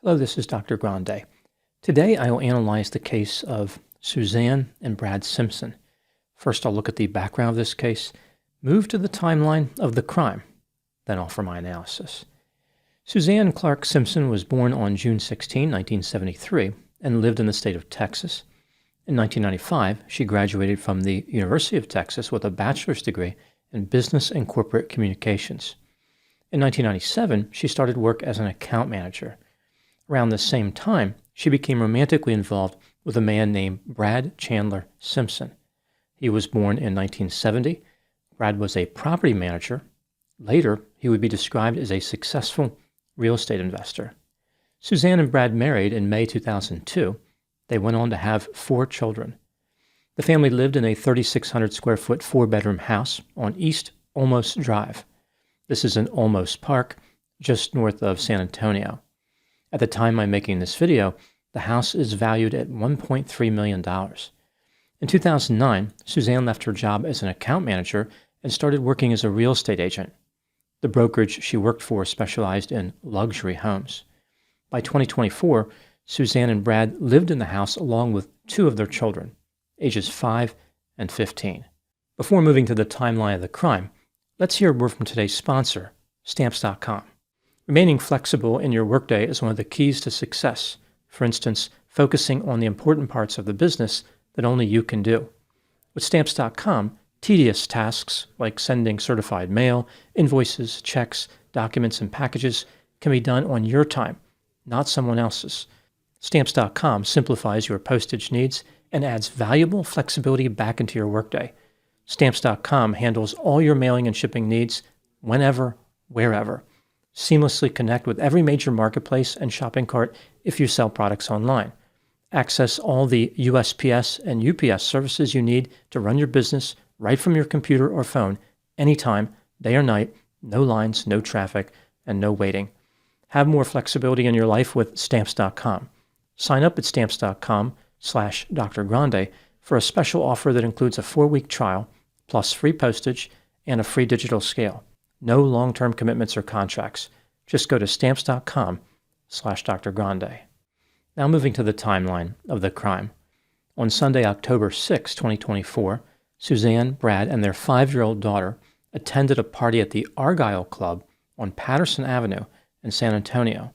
Hello, this is Dr. Grande. Today I will analyze the case of Suzanne and Brad Simpson. First, I'll look at the background of this case, move to the timeline of the crime, then offer my analysis. Suzanne Clark Simpson was born on June 16, 1973, and lived in the state of Texas. In 1995, she graduated from the University of Texas with a bachelor's degree in business and corporate communications. In 1997, she started work as an account manager. Around the same time, she became romantically involved with a man named Brad Chandler Simpson. He was born in 1970. Brad was a property manager. Later, he would be described as a successful real estate investor. Suzanne and Brad married in May 2002. They went on to have 4 children. The family lived in a 3,600 square foot 4-bedroom house on East Olmos Drive. This is in Olmos Park, just north of San Antonio. At the time I'm making this video, the house is valued at $1.3 million. In 2009, Suzanne left her job as an account manager and started working as a real estate agent. The brokerage she worked for specialized in luxury homes. By 2024, Suzanne and Brad lived in the house along with 2 of their children, ages 5 and 15. Before moving to the timeline of the crime, let's hear a word from today's sponsor, Stamps.com. Remaining flexible in your workday is one of the keys to success. For instance, focusing on the important parts of the business that only you can do. With Stamps.com, tedious tasks like sending certified mail, invoices, checks, documents, and packages can be done on your time, not someone else's. Stamps.com simplifies your postage needs and adds valuable flexibility back into your workday. Stamps.com handles all your mailing and shipping needs whenever, wherever. Seamlessly connect with every major marketplace and shopping cart if you sell products online. Access all the USPS and UPS services you need to run your business right from your computer or phone, anytime, day or night, no lines, no traffic, and no waiting. Have more flexibility in your life with Stamps.com. Sign up at Stamps.com/Dr. Grande for a special offer that includes a 4-week trial, plus free postage and a free digital scale. No long-term commitments or contracts. Just go to Stamps.com/Dr. Grande. Now moving to the timeline of the crime. On Sunday, October 6, 2024, Suzanne, Brad, and their 5-year-old daughter attended a party at the Argyle Club on Patterson Avenue in San Antonio.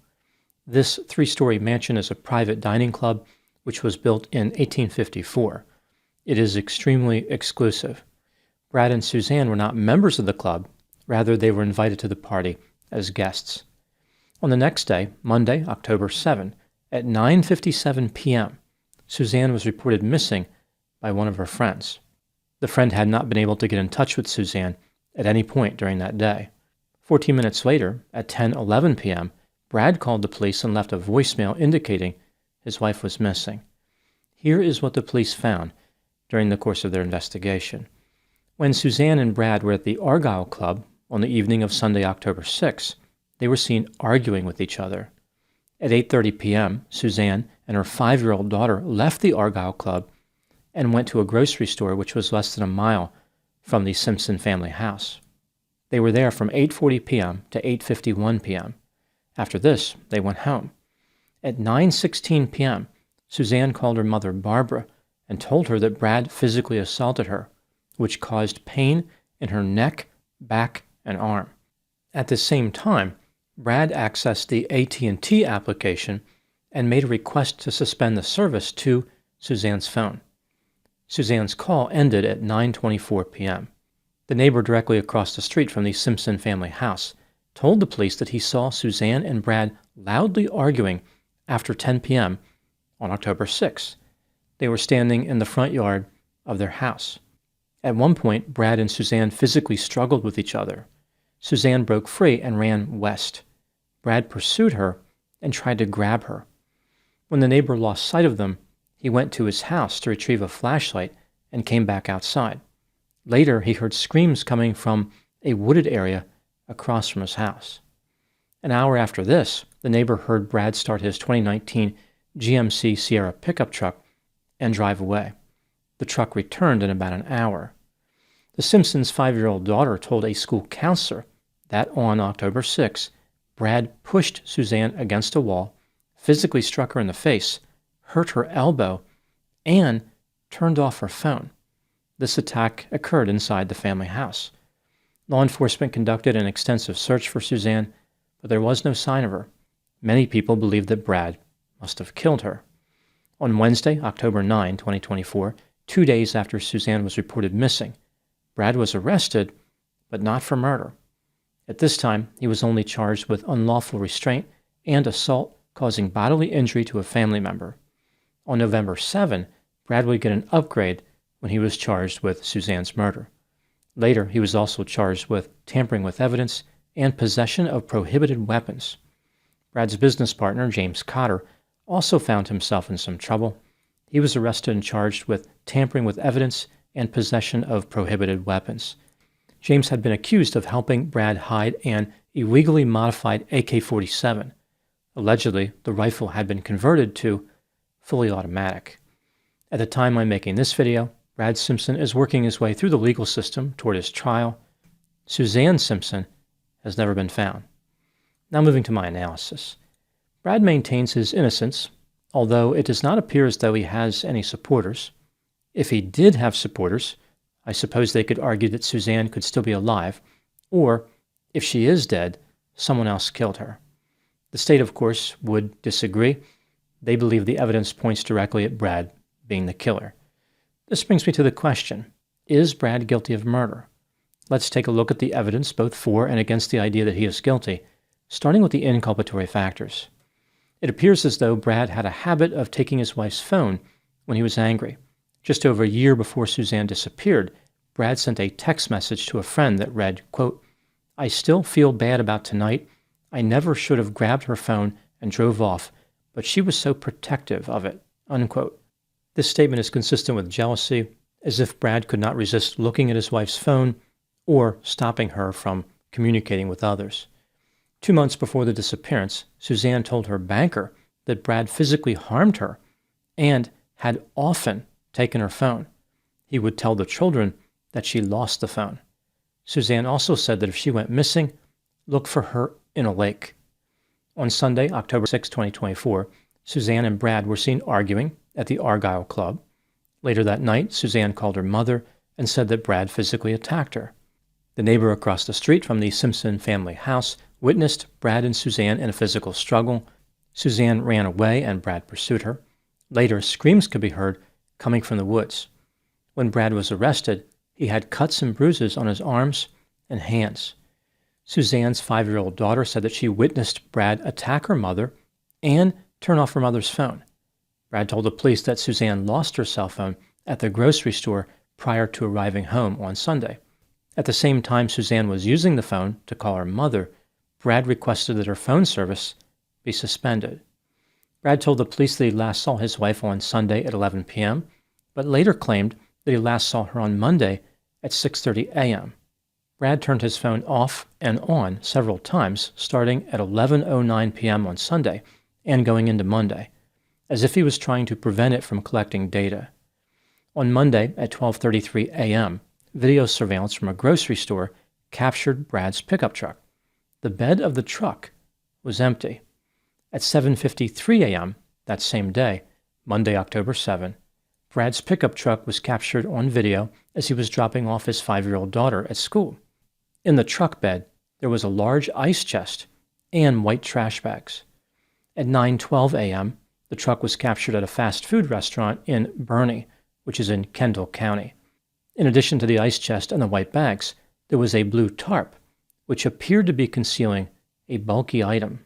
This 3-story mansion is a private dining club which was built in 1854. It is extremely exclusive. Brad and Suzanne were not members of the club. Rather, they were invited to the party as guests. On the next day, Monday, October 7, at 9:57 p.m., Suzanne was reported missing by one of her friends. The friend had not been able to get in touch with Suzanne at any point during that day. 14 minutes later, at 10:11 p.m., Brad called the police and left a voicemail indicating his wife was missing. Here is what the police found during the course of their investigation. When Suzanne and Brad were at the Argyle Club on the evening of Sunday, October 6, they were seen arguing with each other. At 8:30 p.m., Suzanne and her 5-year-old daughter left the Argyle Club and went to a grocery store which was less than a mile from the Simpson family house. They were there from 8:40 p.m. to 8:51 p.m. After this, they went home. At 9:16 p.m., Suzanne called her mother, Barbara, and told her that Brad physically assaulted her, which caused pain in her neck, back, and arm. At the same time, Brad accessed the AT&T application and made a request to suspend the service to Suzanne's phone. Suzanne's call ended at 9:24 p.m. The neighbor directly across the street from the Simpson family house told the police that he saw Suzanne and Brad loudly arguing after 10 p.m. on October 6. They were standing in the front yard of their house. At one point, Brad and Suzanne physically struggled with each other. Suzanne broke free and ran west. Brad pursued her and tried to grab her. When the neighbor lost sight of them, he went to his house to retrieve a flashlight and came back outside. Later, he heard screams coming from a wooded area across from his house. An hour after this, the neighbor heard Brad start his 2019 GMC Sierra pickup truck and drive away. The truck returned in about an hour. The Simpsons' 5-year-old daughter told a school counselor that on October 6, Brad pushed Suzanne against a wall, physically struck her in the face, hurt her elbow, and turned off her phone. This attack occurred inside the family house. Law enforcement conducted an extensive search for Suzanne, but there was no sign of her. Many people believe that Brad must have killed her. On Wednesday, October 9, 2024, 2 days after Suzanne was reported missing, Brad was arrested, but not for murder. At this time, he was only charged with unlawful restraint and assault causing bodily injury to a family member. On November 7, Brad would get an upgrade when he was charged with Suzanne's murder. Later, he was also charged with tampering with evidence and possession of prohibited weapons. Brad's business partner, James Cotter, also found himself in some trouble. He was arrested and charged with tampering with evidence and possession of prohibited weapons. James had been accused of helping Brad hide an illegally modified AK-47. Allegedly, the rifle had been converted to fully automatic. At the time I'm making this video, Brad Simpson is working his way through the legal system toward his trial. Suzanne Simpson has never been found. Now moving to my analysis. Brad maintains his innocence, although it does not appear as though he has any supporters. If he did have supporters, I suppose they could argue that Suzanne could still be alive, or, if she is dead, someone else killed her. The state, of course, would disagree. They believe the evidence points directly at Brad being the killer. This brings me to the question, is Brad guilty of murder? Let's take a look at the evidence both for and against the idea that he is guilty, starting with the inculpatory factors. It appears as though Brad had a habit of taking his wife's phone when he was angry. Just over a year before Suzanne disappeared, Brad sent a text message to a friend that read, quote, "I still feel bad about tonight. I never should have grabbed her phone and drove off, but she was so protective of it," unquote. This statement is consistent with jealousy, as if Brad could not resist looking at his wife's phone or stopping her from communicating with others. 2 months before the disappearance, Suzanne told her banker that Brad physically harmed her and had often taken her phone. He would tell the children that she lost the phone. Suzanne also said that if she went missing, look for her in a lake. On Sunday, October 6, 2024, Suzanne and Brad were seen arguing at the Argyle Club. Later that night, Suzanne called her mother and said that Brad physically attacked her. The neighbor across the street from the Simpson family house witnessed Brad and Suzanne in a physical struggle. Suzanne ran away and Brad pursued her. Later, screams could be heard coming from the woods. When Brad was arrested, he had cuts and bruises on his arms and hands. Suzanne's 5-year-old daughter said that she witnessed Brad attack her mother and turn off her mother's phone. Brad told the police that Suzanne lost her cell phone at the grocery store prior to arriving home on Sunday. At the same time Suzanne was using the phone to call her mother, Brad requested that her phone service be suspended. Brad told the police that he last saw his wife on Sunday at 11 p.m., but later claimed that he last saw her on Monday at 6:30 a.m. Brad turned his phone off and on several times, starting at 11:09 p.m. on Sunday and going into Monday, as if he was trying to prevent it from collecting data. On Monday at 12:33 a.m., video surveillance from a grocery store captured Brad's pickup truck. The bed of the truck was empty. At 7:53 a.m. that same day, Monday, October 7, Brad's pickup truck was captured on video as he was dropping off his 5-year-old daughter at school. In the truck bed, there was a large ice chest and white trash bags. At 9:12 a.m., the truck was captured at a fast food restaurant in Burney, which is in Kendall County. In addition to the ice chest and the white bags, there was a blue tarp, which appeared to be concealing a bulky item.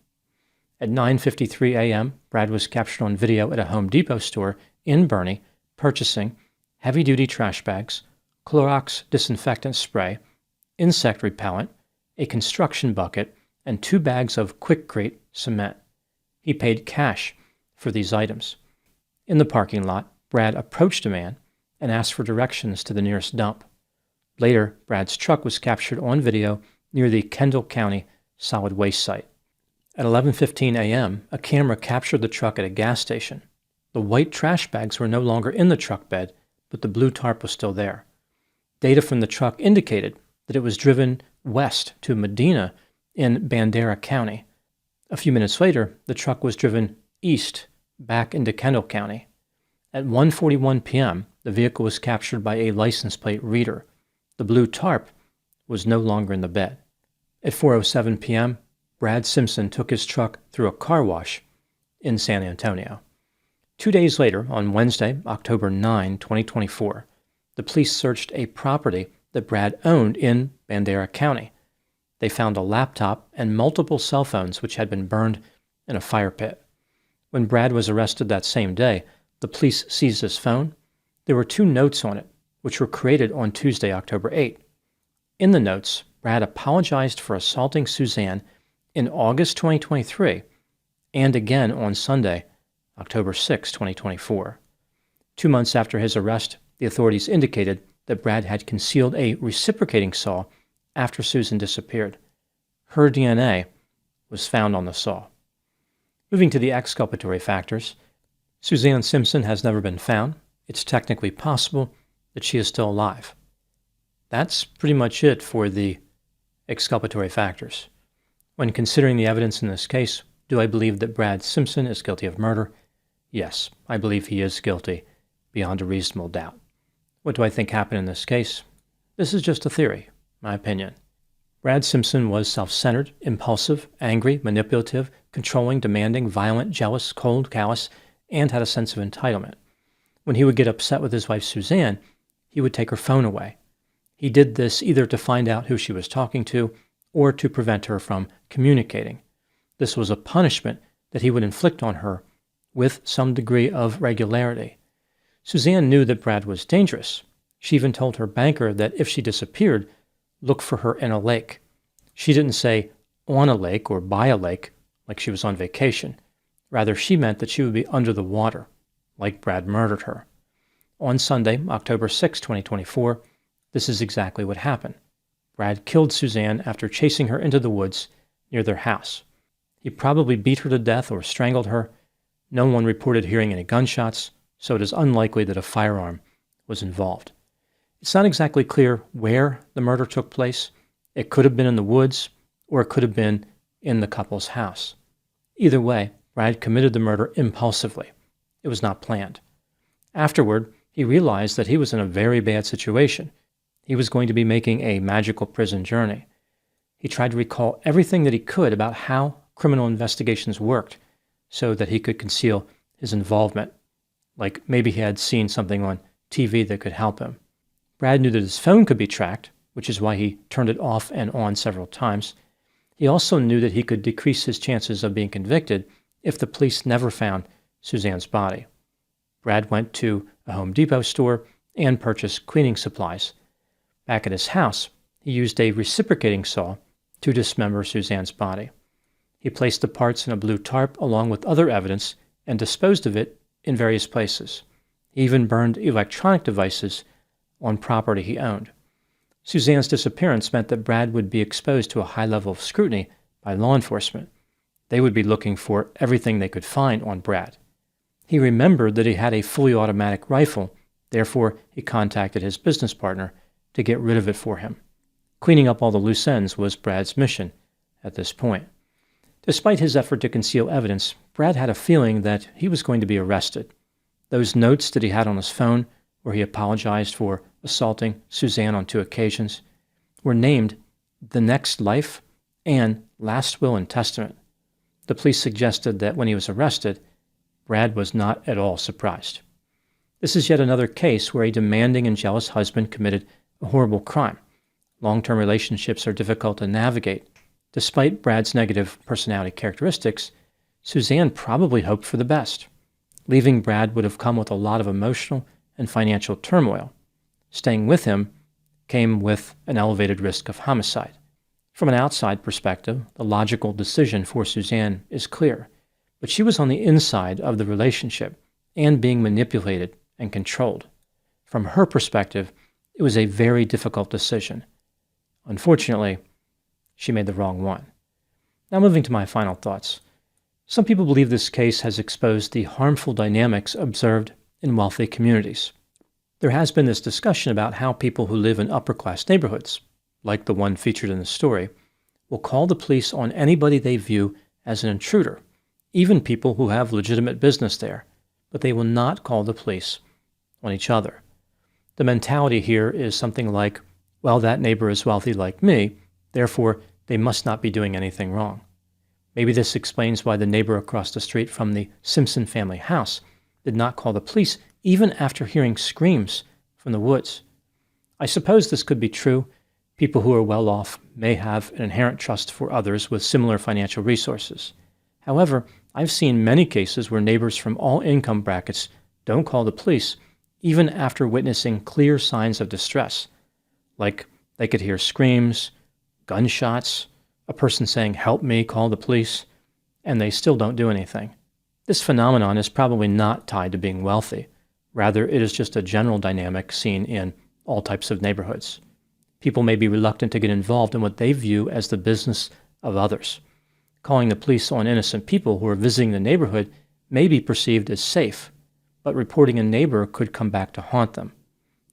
At 9:53 a.m., Brad was captured on video at a Home Depot store in Burney, purchasing heavy-duty trash bags, Clorox disinfectant spray, insect repellent, a construction bucket, and 2 bags of quick-grate cement. He paid cash for these items. In the parking lot, Brad approached a man and asked for directions to the nearest dump. Later, Brad's truck was captured on video near the Kendall County solid waste site. At 11:15 a.m., a camera captured the truck at a gas station. The white trash bags were no longer in the truck bed, but the blue tarp was still there. Data from the truck indicated that it was driven west to Medina in Bandera County. A few minutes later, the truck was driven east back into Kendall County. At 1:41 p.m., the vehicle was captured by a license plate reader. The blue tarp was no longer in the bed. At 4:07 p.m., Brad Simpson took his truck through a car wash in San Antonio. 2 days later, on Wednesday, October 9, 2024, the police searched a property that Brad owned in Bandera County. They found a laptop and multiple cell phones which had been burned in a fire pit. When Brad was arrested that same day, the police seized his phone. There were 2 notes on it, which were created on Tuesday, October 8. In the notes, Brad apologized for assaulting Suzanne in August 2023 and again on Sunday, October 6, 2024. 2 months after his arrest, the authorities indicated that Brad had concealed a reciprocating saw after Susan disappeared. Her DNA was found on the saw. Moving to the exculpatory factors, Suzanne Simpson has never been found. It's technically possible that she is still alive. That's pretty much it for the exculpatory factors. When considering the evidence in this case, do I believe that Brad Simpson is guilty of murder? Yes, I believe he is guilty beyond a reasonable doubt. What do I think happened in this case? This is just a theory, my opinion. Brad Simpson was self-centered, impulsive, angry, manipulative, controlling, demanding, violent, jealous, cold, callous, and had a sense of entitlement. When he would get upset with his wife Suzanne, he would take her phone away. He did this either to find out who she was talking to or to prevent her from communicating. This was a punishment that he would inflict on her with some degree of regularity. Suzanne knew that Brad was dangerous. She even told her banker that if she disappeared, look for her in a lake. She didn't say on a lake or by a lake like she was on vacation. Rather, she meant that she would be under the water, like Brad murdered her. On Sunday, October 6, 2024, this is exactly what happened. Brad killed Suzanne after chasing her into the woods near their house. He probably beat her to death or strangled her. No one reported hearing any gunshots, so it is unlikely that a firearm was involved. It's not exactly clear where the murder took place. It could have been in the woods, or it could have been in the couple's house. Either way, Brad committed the murder impulsively. It was not planned. Afterward, he realized that he was in a very bad situation. He was going to be making a magical prison journey. He tried to recall everything that he could about how criminal investigations worked so that he could conceal his involvement, like maybe he had seen something on TV that could help him. Brad knew that his phone could be tracked, which is why he turned it off and on several times. He also knew that he could decrease his chances of being convicted if the police never found Suzanne's body. Brad went to a Home Depot store and purchased cleaning supplies. Back at his house, he used a reciprocating saw to dismember Suzanne's body. He placed the parts in a blue tarp along with other evidence and disposed of it in various places. He even burned electronic devices on property he owned. Suzanne's disappearance meant that Brad would be exposed to a high level of scrutiny by law enforcement. They would be looking for everything they could find on Brad. He remembered that he had a fully automatic rifle, therefore he contacted his business partner to get rid of it for him. Cleaning up all the loose ends was Brad's mission at this point. Despite his effort to conceal evidence, Brad had a feeling that he was going to be arrested. Those notes that he had on his phone, where he apologized for assaulting Suzanne on 2 occasions, were named The Next Life and Last Will and Testament. The police suggested that when he was arrested, Brad was not at all surprised. This is yet another case where a demanding and jealous husband committed a horrible crime. Long-term relationships are difficult to navigate. Despite Brad's negative personality characteristics, Suzanne probably hoped for the best. Leaving Brad would have come with a lot of emotional and financial turmoil. Staying with him came with an elevated risk of homicide. From an outside perspective, the logical decision for Suzanne is clear, but she was on the inside of the relationship and being manipulated and controlled. From her perspective, it was a very difficult decision. Unfortunately, she made the wrong one. Now moving to my final thoughts. Some people believe this case has exposed the harmful dynamics observed in wealthy communities. There has been this discussion about how people who live in upper-class neighborhoods, like the one featured in the story, will call the police on anybody they view as an intruder, even people who have legitimate business there, but they will not call the police on each other. The mentality here is something like, well, that neighbor is wealthy like me, therefore they must not be doing anything wrong. Maybe this explains why the neighbor across the street from the Simpson family house did not call the police even after hearing screams from the woods. I suppose this could be true. People who are well off may have an inherent trust for others with similar financial resources. However, I've seen many cases where neighbors from all income brackets don't call the police even after witnessing clear signs of distress, like they could hear screams, gunshots, a person saying, "Help me, call the police," and they still don't do anything. This phenomenon is probably not tied to being wealthy. Rather, it is just a general dynamic seen in all types of neighborhoods. People may be reluctant to get involved in what they view as the business of others. Calling the police on innocent people who are visiting the neighborhood may be perceived as safe, but reporting a neighbor could come back to haunt them.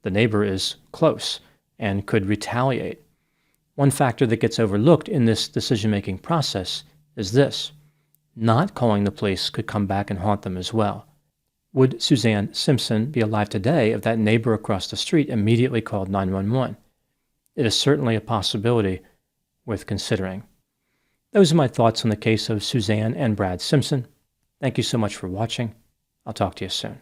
The neighbor is close and could retaliate. One factor that gets overlooked in this decision-making process is this: not calling the police could come back and haunt them as well. Would Suzanne Simpson be alive today if that neighbor across the street immediately called 911? It is certainly a possibility worth considering. Those are my thoughts on the case of Suzanne and Brad Simpson. Thank you so much for watching. I'll talk to you soon.